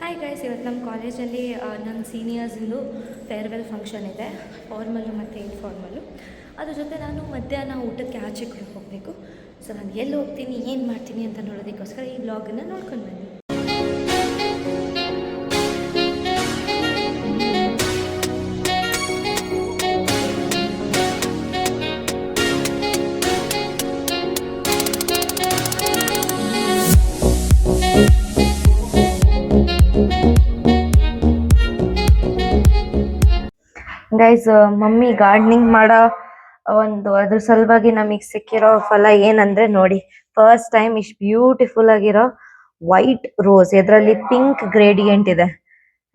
Hi guys, ಇವತ್ತು ನಮ್ಮ ಕಾಲೇಜಲ್ಲಿ ನನ್ನ ಸೀನಿಯರ್ಸಿಂದು ಫೇರ್ವೆಲ್ ಫಂಕ್ಷನ್ ಇದೆ. ಫಾರ್ಮಲ್ಲು ಮತ್ತು ಇನ್ಫಾರ್ಮಲ್ಲು. ಅದ್ರ ಜೊತೆ ನಾನು ಮಧ್ಯಾಹ್ನ ಊಟಕ್ಕೆ ಆಚೆ ಕಡೆ ಹೋಗಬೇಕು. ಸೊ ನಾನು ಎಲ್ಲಿ ಹೋಗ್ತೀನಿ, ಏನು ಮಾಡ್ತೀನಿ ಅಂತ ನೋಡೋದಕ್ಕೋಸ್ಕರ ಈ ವ್ಲಾಗನ್ನು ನೋಡ್ಕೊಂಡು ಬನ್ನಿ. ಗೈಸ್, ಮಮ್ಮಿ ಗಾರ್ಡನಿಂಗ್ ಮಾಡೋ ಅದ್ರ ಸಲುವಾಗಿ ನಮಗೆ ಸಿಕ್ಕಿರೋ ಫಲ ಏನಂದ್ರೆ ನೋಡಿ, ಫಸ್ಟ್ ಟೈಮ್ ಇಷ್ಟು ಬ್ಯೂಟಿಫುಲ್ ಆಗಿರೋ ವೈಟ್ ರೋಸ್, ಇದರಲ್ಲಿ ಪಿಂಕ್ ಗ್ರೇಡಿಯಂಟ್ ಇದೆ.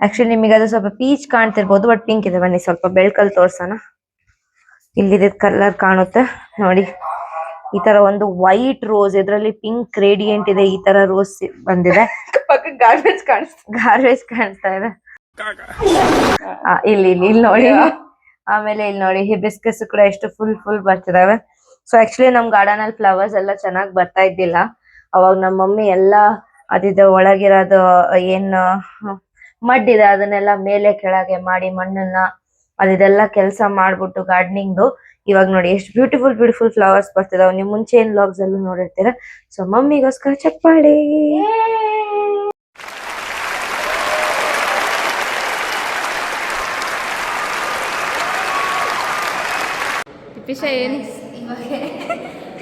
ಆಕ್ಚುಲಿ ನಿಮಗೆ ಅದು ಸ್ವಲ್ಪ ಪೀಚ್ ಕಾಣ್ತಿರ್ಬೋದು, ಬಟ್ ಪಿಂಕ್ ಇದೆ. ಬನ್ನಿ ಸ್ವಲ್ಪ ಬೆಳ್ಕಲ್ಲಿ ತೋರ್ಸೋಣ. ಇಲ್ಲಿದೆ ಕಲರ್ ಕಾಣುತ್ತೆ ನೋಡಿ. ಈ ತರ ಒಂದು ವೈಟ್ ರೋಸ್, ಇದರಲ್ಲಿ ಪಿಂಕ್ ಗ್ರೇಡಿಯಂಟ್ ಇದೆ. ಈ ತರ ರೋಸ್ ಬಂದಿದೆ. ಗಾರ್ಬೇಜ್ ಕಾಣಿಸ್ತಾ ಇದೆ. ಇಲ್ಲಿ ನೋಡಿ. ಆಮೇಲೆ ಇಲ್ಲಿ ನೋಡಿ, ಹಿಬಿಸ್ಕಸ್ ಕೂಡ ಎಷ್ಟು ಫುಲ್ ಬರ್ತಿದಾವೆ. ಸೊ ಆಕ್ಚುಲಿ ನಮ್ ಗಾರ್ಡನ್ ಅಲ್ಲಿ ಫ್ಲವರ್ಸ್ ಎಲ್ಲ ಚೆನ್ನಾಗಿ ಬರ್ತಾ ಇದ್ದಿಲ್ಲ. ಅವಾಗ ನಮ್ಮ ಮಮ್ಮಿ ಎಲ್ಲಾ ಅದಿದೆ ಒಳಗಿರೋದು ಏನ್ ಮಡ್ಡಿದೆ ಅದನ್ನೆಲ್ಲ ಮೇಲೆ ಕೆಳಗೆ ಮಾಡಿ ಮಣ್ಣನ್ನ ಅದೆಲ್ಲ ಕೆಲಸ ಮಾಡ್ಬಿಟ್ಟು ಗಾರ್ಡನಿಂಗ್ದು ಇವಾಗ ನೋಡಿ ಎಷ್ಟು ಬ್ಯೂಟಿಫುಲ್ ಫ್ಲವರ್ಸ್ ಬರ್ತಿದಾವೆ. ನೀವು ಮುಂಚೆ ಏನ್ ವ್ಲಾಗ್ಸ್ ಅಲ್ಲೂ ನೋಡಿರ್ತೀರ. ಸೊ ಮಮ್ಮಿಗೋಸ್ಕರ ಚಪ್ಪಾಳೆ.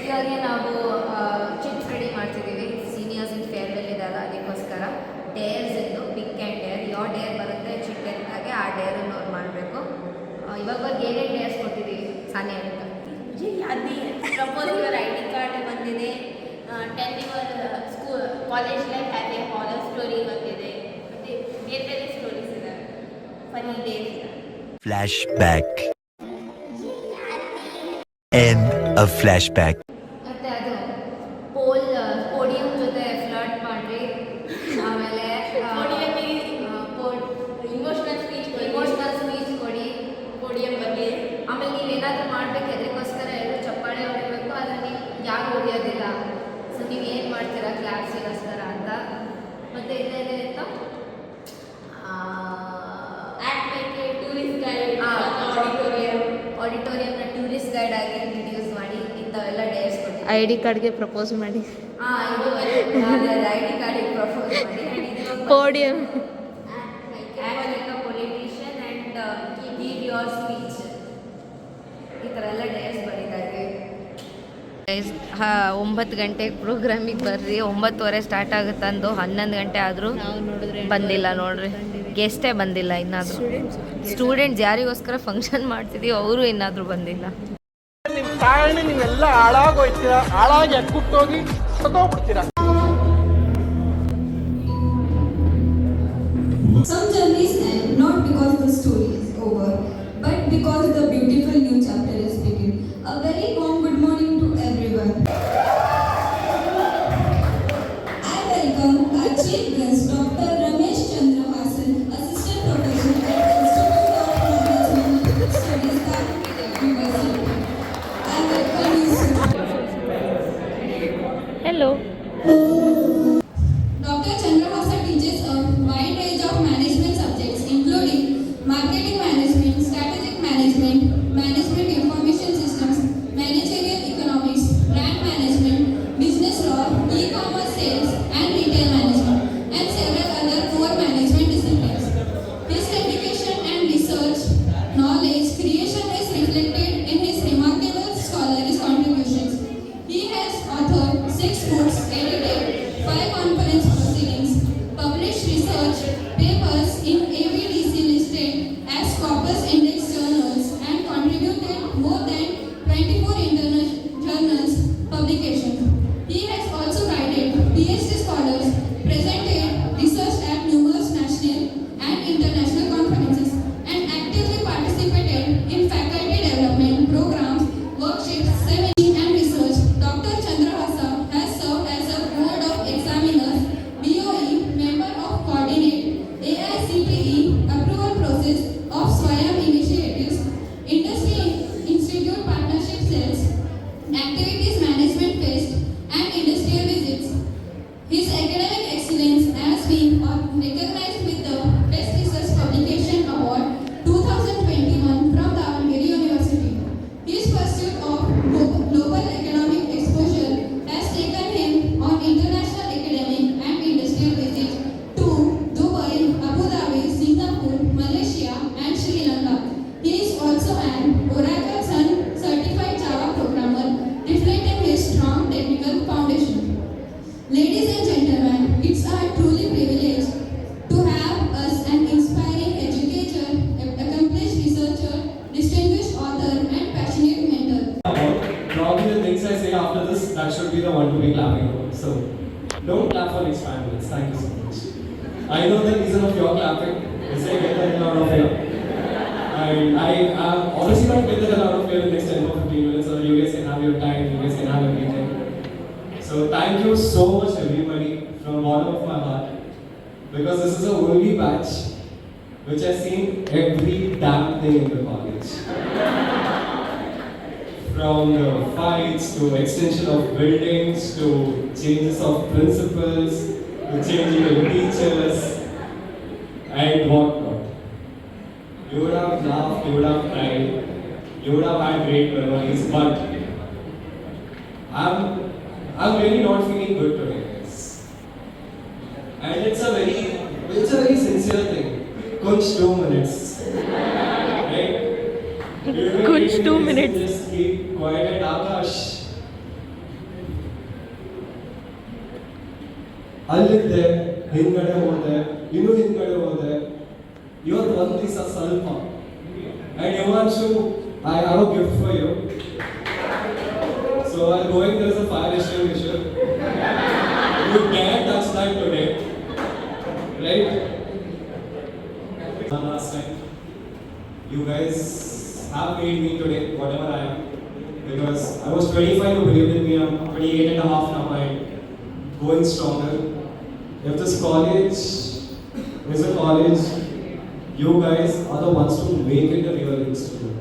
ಇವಾಗ ನಾವು ಚಿಟ್ಸ್ ರೆಡಿ ಮಾಡ್ತಿದ್ದೀವಿ. ಸೀನಿಯರ್ಸ್ ಇನ್ ಫೇರ್ವೆಲ್ ಇದೆಲ್ಲ, ಅದಕ್ಕೋಸ್ಕರ ಡೇರ್ಸ್ ಇದ್ದು ಪಿಕ್ ಆ್ಯಂಡ್ ಡೇರ್. ಯಾವ ಡೇರ್ ಬರುತ್ತೆ ಚಿಟ್ಟೆಗೆ ಆ ಡೇರನ್ನು ಅವ್ರು ಮಾಡಬೇಕು. ಇವಾಗ ಏನೇನು ಡೇರ್ಸ್ ಕೊಟ್ಟಿದ್ದೀವಿ ಸಾನಿ ಅಂತ propose your I D card ಬಂದಿದೆ. Tell your school college life have a horror story ಬಂದಿದೆ. ಮತ್ತು ಬೇರೆ ಸ್ಟೋರೀಸ್ ಇದೆ, ಫನಿ ಡೇಸ್ ಇದೆ. Flashback. End of flashback. ಮತ್ತೆ ಅದು ಪೋಡಿಯಂ ಜೊತೆ ಫ್ಲರ್ಟ್ ಮಾಡ್ರಿ. ಆಮೇಲೆ ಇಮೋಷನಲ್ ಸ್ಪೀಚ್ ಕೊಡಿ ಪೋಡಿಯಂ ಬಗ್ಗೆ. ಆಮೇಲೆ ನೀವೇನಾದ್ರೂ ಮಾಡ್ಬೇಕು, ಅದಕ್ಕೋಸ್ಕರ ಎಲ್ಲರೂ ಚಪ್ಪಾಳೆ ಹೊಡಿಬೇಕು. ಆದರೆ ನೀವು ಯಾರು ಹೊಡಿಯೋದಿಲ್ಲ. ಸೊ ನೀವು ಏನು ಮಾಡ್ತೀರಾ ಕ್ಲಾಪ್ಸಿಗೋಸ್ಕರ ಅಂತ. ಮತ್ತೆ ಇದೇನೇ ಅಂತ act like a tourist guide. ಆಡಿಟೋರಿಯಂನ ಟೂರಿಸ್ಟ್ ಗೈಡ್ ಆಗಿ ಇಂಟ್ರಡ್ಯೂಸ್ ಮಾಡಿ ಇಂಥವೆಲ್ಲ ಡೇರ್ಸ್ ಕೊಡ್ತೀವಿ. ಐ ಡಿ ಕಾರ್ಡ್ಗೆ ಪ್ರಪೋಸ್ ಮಾಡಿ. ಇದು ಐ ಡಿ ಕಾರ್ಡಿಗೆ ಪ್ರಪೋಸ್ ಮಾಡಿ. Podium act like a politician and give your speech. ಈ ಥರ ಎಲ್ಲ ಡೇರ್ಸ್ ಬರೀತಾರೆ. 9 ಗಂಟೆಗೆ ಪ್ರೋಗ್ರಾಮಿಗೆ ಬರ್ರಿ. 9:30 ಸ್ಟಾರ್ಟ್ ಆಗುತ್ತಂದು 11 ಗಂಟೆ ಆದರೂ ಬಂದಿಲ್ಲ ನೋಡ್ರಿ. ಗೆಸ್ಟೇ ಬಂದಿಲ್ಲ ಇನ್ನಾದರೂ. ಸ್ಟೂಡೆಂಟ್ಸ್ ಯಾರಿಗೋಸ್ಕರ ಫಂಕ್ಷನ್ ಮಾಡ್ತಿದೀವಿ ಅವರು ಇನ್ನಾದರೂ ಬಂದಿಲ್ಲ. ನಿಮ್ಮ ಕಾರಣ ನೀವೆಲ್ಲ ಹಾಳಾಗೋಯ್ತೀರಾ, ಹಾಳಾಗಿ ಎಕ್ಕುಟ್ಟೋಗಿ ಸತ್ತೋಗ್ಬಿಡ್ತೀರಾ. Some journeys end not because the story is over, but because the beautiful new chapter is beginning. A very warm good morning to everyone. I welcome our chief guest, Dr. Ramesh Chandra Hasan, Assistant Professor at Institute of Management Studies, University. I welcome you, sir. Hello. Dr. Chandrahasa teaches a wide range of management subjects including marketing management, strategic management, management information systems, managerial economics, brand management, business law, e-commerce sales and retail management, and several other core management disciplines. His dedication and research knowledge creation is reflected in his remarkable scholarly contributions. He has authored 6 books, edited 5 conference proceedings, published research papers in AVDC listed as Scopus Index journals, and contributed more than 24 international journals publications. He has also guided PhD scholars, presented research at numerous national and international conferences, and actively participated in faculty development programs, workshops, seminars, and research. Dr. Chandrahasa has served as a board of examiners, BOE, member of coordinate, our next 5 minutes. Thank you so much. I know the reason of your clapping is I get the hell out of here. And I am honestly not get the hell out of here in the next 10 or 15 minutes, so you guys can have your time, you guys can have everything. So thank you so much everybody from the bottom of my heart, because this is the only batch which has seen every damn thing in the college. From the fights to extension of buildings to changes of principals to changing of teachers and whatnot. You would have laughed, you would have cried, you would have had great memories, but I'm really not feeling good today, guys. And it's a very sincere thing. Kunch 2 minutes. Right? Kunch 2 minutes. Just keep quiet and Akash. ಅಲ್ಲಿದ್ದೆ ಹಿಂದ್ಗಡೆ ಹೋದೆ ಇನ್ನೂ ಹಿಂದ್ಗಡೆ ಹೋದೆ ಇವತ್ತು ಒಂದು ದಿವಸ ಸ್ವಲ್ಪ and Yuvanshu, I have a gift for you. So I'm going, there is a fire extinguisher. You can't touch that today, right? One last time, you guys have made me today whatever I am, because I was 25, you believed in me. I'm 28 and a half now and going stronger. If this college is a college, you guys are the ones who make it a real institute.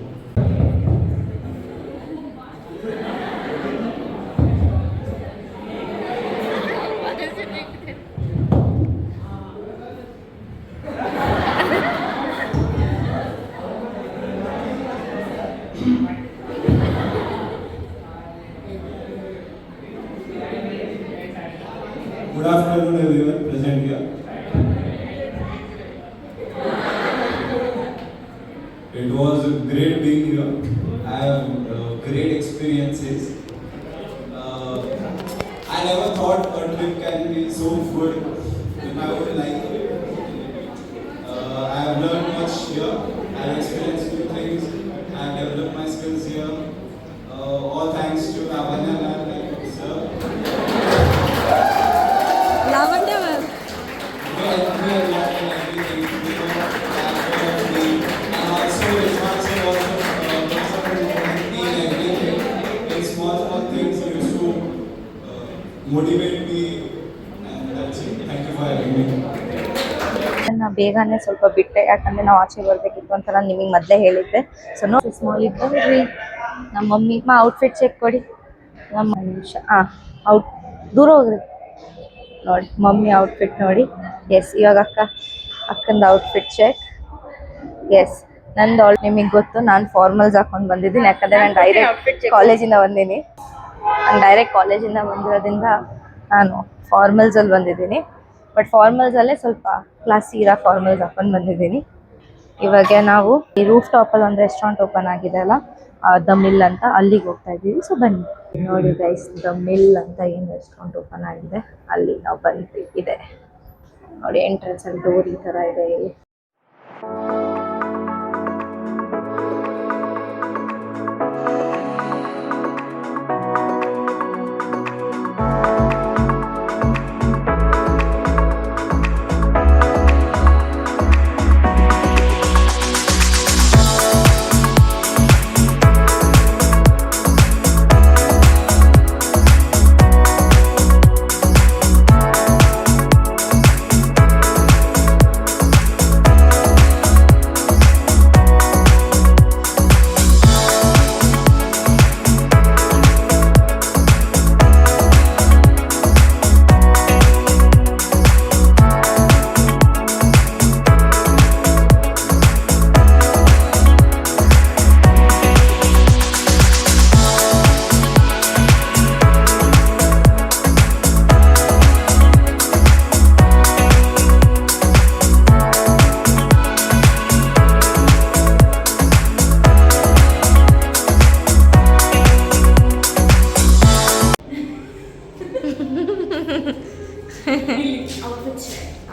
Good afternoon everyone present here. It was great being here. I have great experiences. I never thought a trip can be so good if I would like it. I have learned much here. I have experienced new things. I have developed my skills here. All thanks to Lavanya ma'am, sir. Lavanya ma'am. They helped me a lot in everything. And also, responsible also in everything. In small things, he used to motivate me. And that's it. Thank you for having me. ನಾನು ಬೇಗನೆ ಸ್ವಲ್ಪ ಬಿಟ್ಟೆ, ಯಾಕಂದ್ರೆ ನಾವು ಆಚೆ ಬರ್ಬೇಕಿತ್ತು ಅಂತ ನಾನು ನಿಮಗೆ ಮೊದಲೇ ಹೇಳಿದ್ದೆ. ಸೊ ನೋಡಿ ಸ್ಮಾಲ್ ಇದ್ರಿ ನಮ್ಮ ಮಮ್ಮಿ ಔಟ್ಫಿಟ್ ಚೆಕ್ ಕೊಡಿ. ನಮ್ಮ ನಿಮಿಷ ದೂರ ಹೋಗ್ರಿ. ನೋಡಿ ಮಮ್ಮಿ ಔಟ್ಫಿಟ್ ನೋಡಿ. ಎಸ್, ಇವಾಗ ಅಕ್ಕಂದು ಔಟ್ಫಿಟ್ ಚೆಕ್. ಎಸ್, ನಂದು ನಿಮಗೆ ಗೊತ್ತು, ನಾನು ಫಾರ್ಮಲ್ಸ್ ಹಾಕೊಂಡು ಬಂದಿದ್ದೀನಿ, ಯಾಕಂದರೆ ನಾನು ಡೈರೆಕ್ಟ್ ಕಾಲೇಜಿಂದ ಬಂದಿರೋದ್ರಿಂದ ನಾನು ಫಾರ್ಮಲ್ಸಲ್ಲಿ ಬಂದಿದ್ದೀನಿ. ಬಟ್ ಫಾರ್ಮಲ್ಸಲ್ಲೇ ಸ್ವಲ್ಪ ಕ್ಲಾಸಿ ಇರೋ ಫಾರ್ಮಲ್ಸ್ ಹಾಕೊಂಡು ಬಂದಿದ್ದೀನಿ. ಇವಾಗ ನಾವು ಈ ರೂಫ್ ಟಾಪಲ್ಲಿ ಒಂದು ರೆಸ್ಟೋರೆಂಟ್ ಓಪನ್ ಆಗಿದೆ ಅಲ್ಲ, ದ ಮಿಲ್ ಅಂತ, ಅಲ್ಲಿಗೆ ಹೋಗ್ತಾ ಇದ್ದೀವಿ. ಸೊ ಬನ್ನಿ ನೋಡಿ ಗೈಸ್, ದ ಮಿಲ್ ಅಂತ ಏನು ರೆಸ್ಟೋರೆಂಟ್ ಓಪನ್ ಆಗಿದೆ ಅಲ್ಲಿ ನಾವು ಬಂದ್ವಿ. ಇದೆ ನೋಡಿ ಎಂಟ್ರೆನ್ಸ್ ಅಲ್ಲಿ ಡೋರ್ ಈ ಥರ ಇದೆ. ಇಲ್ಲಿ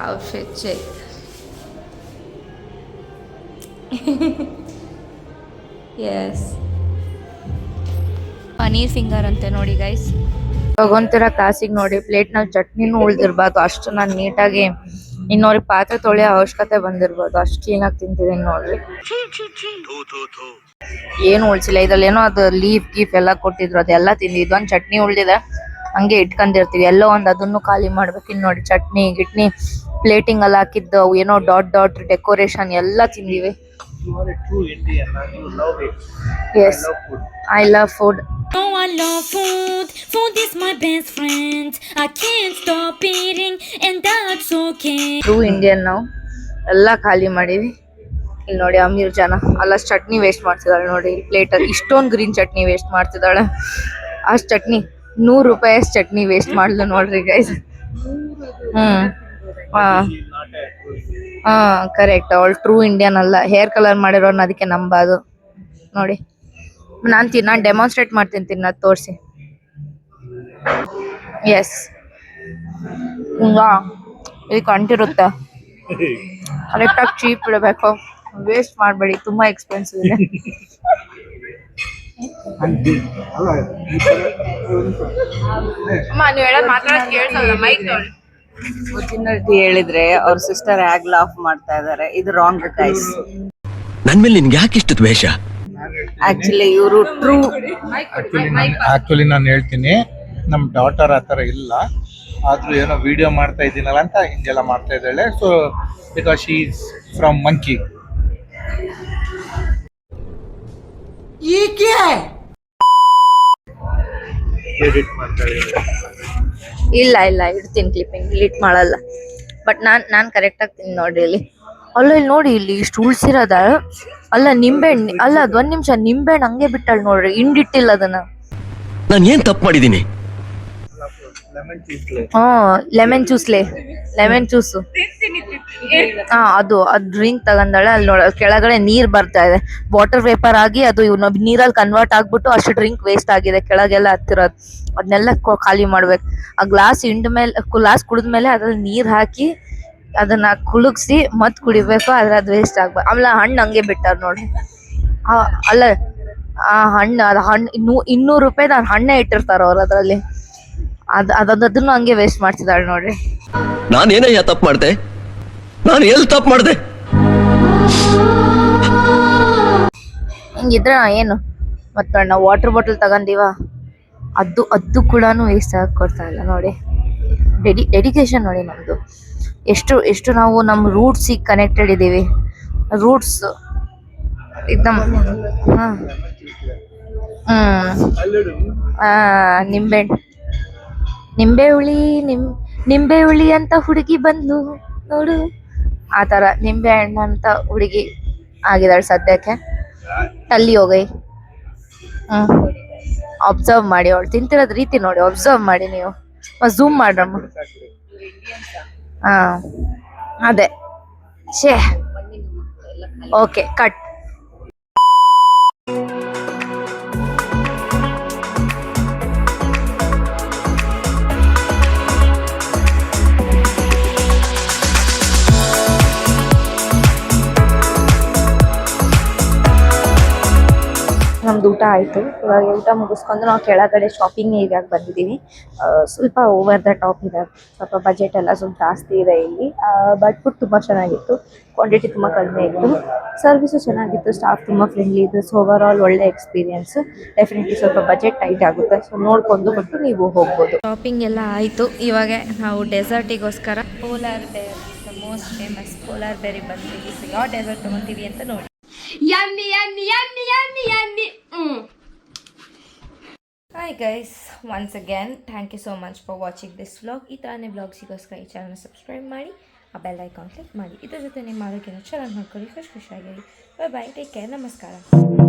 outfit check. Yes, paneer finger ಅಂತೆ ನೋಡಿ ಗೈಸ್. ತಗೊಂತಿರೋ ಕ್ಲಾಸಿಗೆ ನೋಡಿ ಪ್ಲೇಟ್ನಲ್ಲಿ ಚಟ್ನಿನೂ ಉಳ್ದಿರ್ಬಾರ್ದು, ಅಷ್ಟು ನಾನು ನೀಟಾಗಿ ಇನ್ನೊರಿಗೆ ಪಾತ್ರೆ ತೊಳೆಯೋ ಅವಶ್ಯಕತೆ ಬಂದಿರ್ಬೋದು, ಅಷ್ಟು ಕ್ಲೀನಾಗಿ ತಿಂತಿದ್ದೀನಿ ನೋಡ್ರಿ. ಏನು ಉಳ್ಸಿಲ್ಲ ಇದ್ರಲ್ಲಿ, ಏನೋ ಅದು ಲೀಫ್ ಗೀಫ್ ಎಲ್ಲ ಕೊಟ್ಟಿದ್ರು ಅದೆಲ್ಲ ತಿಂದಿ. ಇದೊಂದು ಚಟ್ನಿ ಉಳ್ದಿದೆ ಹಂಗೆ ಇಟ್ಕೊಂಡಿರ್ತೀವಿ, ಎಲ್ಲೋ ಒಂದು ಅದನ್ನು ಖಾಲಿ ಮಾಡ್ಬೇಕು. ಇನ್ನು ನೋಡಿ ಚಟ್ನಿ ಗಿಟ್ನಿ ಪ್ಲೇಟಿಂಗ್ ಅಲ್ಲಿ ಹಾಕಿದ್ದು ಏನೋ ಡಾಟ್ ಡಾಟ್ ಡೆಕೋರೇಷನ್ ಎಲ್ಲ ತಿಂದಿವಿ. You are a true Indian and you love it. Yes, I love food. I love food. Oh, I love food. Food is my best friend. I can't stop eating, and that's okay. True Indian ನಾವು ಎಲ್ಲ ಖಾಲಿ ಮಾಡೀವಿ. ಇಲ್ಲಿ ನೋಡಿ ಅಮೀರ್ ಜನ ಅಲ್ಲ chutney waste ಮಾಡ್ತಿದ್ದಾಳೆ ನೋಡಿ, ಪ್ಲೇಟಲ್ಲಿ ಇಷ್ಟೊಂದು ಗ್ರೀನ್ ಚಟ್ನಿ ವೇಸ್ಟ್ ಮಾಡ್ತಿದ್ದಾಳೆ. ಅಷ್ಟು ಚಟ್ನಿ 100 ರೂಪಾಯಿ ಅಷ್ಟು ಚಟ್ನಿ ವೇಸ್ಟ್ ಮಾಡ್ಲು ನೋಡ್ರಿ ಗೈಸ್. ಕರೆಕ್ಟ್, ಅವಳು ಟ್ರೂ ಇಂಡಿಯನ್ ಅಲ್ಲ, ಹೇರ್ ಕಲರ್ ಮಾಡಿರೋನ್ ಅದಕ್ಕೆ ನಂಬಾದು ನೋಡಿ. ನಾನು ಡೆಮಾನ್ಸ್ಟ್ರೇಟ್ ಮಾಡ್ತೀನಿ ತಿನ್ನೋದು ತೋರಿಸಿ. ಎಸ್, ಇದಕ್ಕೆ ಅಂಟಿರುತ್ತೆ, ಕರೆಕ್ಟಾಗಿ ಚೀಪ್ ಇಡಬೇಕು, ವೇಸ್ಟ್ ಮಾಡಬೇಡಿ, ತುಂಬಾ ಎಕ್ಸ್ಪೆನ್ಸಿವ್ ಇದೆ. ಅಮ್ಮ ನೀವು ಹೇಳೋದು ಮಾತಾಡೋದು ಕೇಳಿಸಲ್ಲ, ಮೈಕ್ ನೋಡಿ. ಒರಿಜಿನಾಲಿಟಿ ಹೇಳಿದ್ರೆ ಅವ್ರ ಸಿಸ್ಟರ್ ಆಗ್ ಲಾಫ್ ಮಾಡ್ತಾ ಇದಾರೆ, ಇದು ರಾಂಗ್ ಗೈಸ್. ನನ್ ಮೇಲೆ ನಿನ್ಗೆ ಯಾಕೆ ಇಷ್ಟು ದ್ವೇಷ? ಆಕ್ಚುಲಿ ಇವರು ಟ್ರೂ. ಆಕ್ಚುಲಿ ನಾನು ಹೇಳ್ತೀನಿ, ನಮ್ಮ ಡಾಟರ್ ಆ ಥರ ಇಲ್ಲ, ಆದ್ರೂ ಏನೋ ವಿಡಿಯೋ ಮಾಡ್ತಾ ಇದ್ದೀನಲ್ಲ ಅಂತ ಹಿಂಗೆಲ್ಲ ಮಾಡ್ತಾ ಇದ್ದಾಳೆ. So because she is from monkey. Edit ಮಾಡ್ತಾ ಇದ್ದಾರೆ. ಇಲ್ಲ ಇಡ್ತೀನಿ ಕ್ಲಿಪ್ಪಿಂಗ್, ಡಿಲೀಟ್ ಮಾಡಲ್ಲ. ಬಟ್ ನಾನು ಕರೆಕ್ಟಾಗಿ ತಿಂದು ನೋಡ್ರಿ ಇಲ್ಲಿ. ಅಲ್ಲ ಇಲ್ಲಿ ನೋಡಿ, ಇಲ್ಲಿ ಇಷ್ಟು ಉಳ್ಸಿರೋದ ಅಲ್ಲ ನಿಂಬೆಹಣ್ಣು, ಅಲ್ಲ ಅದು 1 ನಿಮಿಷ ನಿಂಬೆಹಣ್ಣು ಹಂಗೆ ಬಿಟ್ಟಳು ನೋಡ್ರಿ, ಹಿಂಡಿಟ್ಟಿಲ್ಲ ಅದನ್ನ. ನಾನು ಏನ್ ತಪ್ಪು ಮಾಡಿದೀನಿ? ಲೆಮನ್ ಜ್ಯೂಸು ಅದು ಡ್ರಿಂಕ್ ತಗೊಂಡಾಳೆ. ಅಲ್ಲಿ ನೋಡ ಕೆಳಗಡೆ ನೀರ್ ಬರ್ತಾ ಇದೆ, ವಾಟರ್ ವೇಪರ್ ಆಗಿ ಅದು ನೀರಲ್ಲಿ ಕನ್ವರ್ಟ್ ಆಗ್ಬಿಟ್ಟು ಅಷ್ಟು ಡ್ರಿಂಕ್ ವೇಸ್ಟ್ ಆಗಿದೆ, ಕೆಳಗೆಲ್ಲ ಹತ್ತಿರೋದು. ಅದನ್ನೆಲ್ಲ ಖಾಲಿ ಮಾಡ್ಬೇಕು. ಆ ಗ್ಲಾಸ್ ಗ್ಲಾಸ್ ಕುಡಿದ್ಮೇಲೆ ಅದ್ರಲ್ಲಿ ನೀರ್ ಹಾಕಿ ಅದನ್ನ ಕುಲುಗ್ಸಿ ಮತ್ ಕುಡಿಬೇಕು, ಆದ್ರೆ ಅದು ವೇಸ್ಟ್ ಆಗ್ಬೇಕು. ಆಮೇಲೆ ಹಣ್ಣು ಹಂಗೆ ಬಿಟ್ಟಾರ ನೋಡ್ರಿ. ಅಲ್ಲ ಆ ಹಣ್ಣು 200 ರೂಪಾಯಿ ಹಣ್ಣೆ ಇಟ್ಟಿರ್ತಾರ ಅವ್ರು ಅದ್ರಲ್ಲಿ. ಅದನ್ನು ಹಂಗೆ ವೇಸ್ಟ್ ಮಾಡ್ತಿದ್ದಾಳೆ ನೋಡ್ರಿ. ನಾನೇನಯ್ಯ ತಪ್ಪು ಮಾಡ್ದೆ? ನಾನು ಎಲ್ಲಿ ತಪ್ಪು ಮಾಡ್ದೆ? ಹಿಂಗಿದ್ರೆ ಏನು ಮತ್ತೆ ನಾವು ವಾಟರ್ ಬಾಟಲ್ ತಗೊಂಡಿವ, ಅದು ಕೂಡ ವೇಸ್ಟ್ ಆಗಿ ಕೊಡ್ತಾ ಇಲ್ಲ ನೋಡಿ. ಡೆಡಿಕೇಶನ್ ನೋಡಿ ನಮ್ದು, ಎಷ್ಟು ನಾವು ನಮ್ಮ ರೂಟ್ಸಿಗೆ ಕನೆಕ್ಟೆಡ್ ಇದ್ದೀವಿ. ರೂಟ್ಸ್ ನಿಂಬೆ ಹುಳಿ ಅಂತ ಹುಡುಗಿ ಬಂದ್ಲು ನೋಡು, ಆ ತರ ನಿಂಬೆ ಹಣ್ಣು ಅಂತ ಹುಡುಗಿ ಆಗಿದಾಳೆ ಸದ್ಯಕ್ಕೆ. ಅಲ್ಲಿ ಹೋಗೈ ಅಬ್ಸರ್ವ್ ಮಾಡಿ, ಅವಳು ತಿಂತಿರೋದ್ ರೀತಿ ನೋಡಿ, ಅಬ್ಸರ್ವ್ ಮಾಡಿ ನೀವು. ಝೂಮ್ ಮಾಡ್ರಮ್ಮ. ಅದೇ ಶೇ ಓಕೆ ಕಟ್. ನಮ್ದು ಊಟ ಆಯಿತು. ಇವಾಗ ಊಟ ಮುಗಿಸ್ಕೊಂಡು ನಾವು ಕೆಳಗಡೆ ಶಾಪಿಂಗ್ ಏರಿಯಾಗೆ ಬಂದಿದ್ದೀವಿ. ಸ್ವಲ್ಪ ಓವರ್ ದ ಟಾಪ್ ಇದೆ, ಸ್ವಲ್ಪ ಬಜೆಟ್ ಎಲ್ಲ ಸ್ವಲ್ಪ ಜಾಸ್ತಿ ಇದೆ ಇಲ್ಲಿ. ಬಟ್ ಫುಡ್ ತುಂಬ ಚೆನ್ನಾಗಿತ್ತು, ಕ್ವಾಂಟಿಟಿ ತುಂಬ ಕಡಿಮೆ ಇತ್ತು, ಸರ್ವಿಸು ಚೆನ್ನಾಗಿತ್ತು, ಸ್ಟಾಫ್ ತುಂಬ ಫ್ರೆಂಡ್ಲಿ ಇತ್ತು. ಸೊ ಓವರ್ ಆಲ್ ಒಳ್ಳೆ ಎಕ್ಸ್ಪೀರಿಯನ್ಸ್. ಡೆಫಿನೆಟ್ಲಿ ಸ್ವಲ್ಪ ಬಜೆಟ್ ಟೈಟ್ ಆಗುತ್ತೆ, ಸೊ ನೋಡ್ಕೊಂಡು ಬಿಟ್ಟು ನೀವು ಹೋಗ್ಬೋದು. ಶಾಪಿಂಗ್ ಎಲ್ಲ ಆಯಿತು. ಇವಾಗ ನಾವು ಡೆಸರ್ಟಿಗೋಸ್ಕರ ಪೋಲಾರ್ ಬೇರ್, ದ ಮೋಸ್ಟ್ ಫೇಮಸ್ ಪೋಲಾರ್ ಬೇರಿ ಬಂದಿದ್ದೀವಿ. ಸೊ ಯಾವ ಡೆಸರ್ಟ್ ತೊಗೊತೀವಿ ಅಂತ ನೋಡಿ. Yummy, yummy, yummy, yummy, yummy. Hi guys, once again thank you so much for watching this vlog. ಈ ಥರನೇ ವ್ಲಾಗ್ಸಿಗೋಸ್ಕರ ಈ ಚಾನಲ್ನ ಸಬ್ಸ್ಕ್ರೈಬ್ ಮಾಡಿ, ಆ ಬೆಲ್ ಐಕಾನ್ ಕ್ಲಿಕ್ ಮಾಡಿ. ಇದ್ರ ಜೊತೆ ನಿಮ್ಮ ಆರೋಗ್ಯನ ಚೆನ್ನಾಗಿ ನೋಡ್ಕೊಳ್ಳಿ, ಖುಷಿಯಾಗಿರಿ. ಬೈ ಬೈ, ಟೇಕ್ ಕೇರ್, ನಮಸ್ಕಾರ.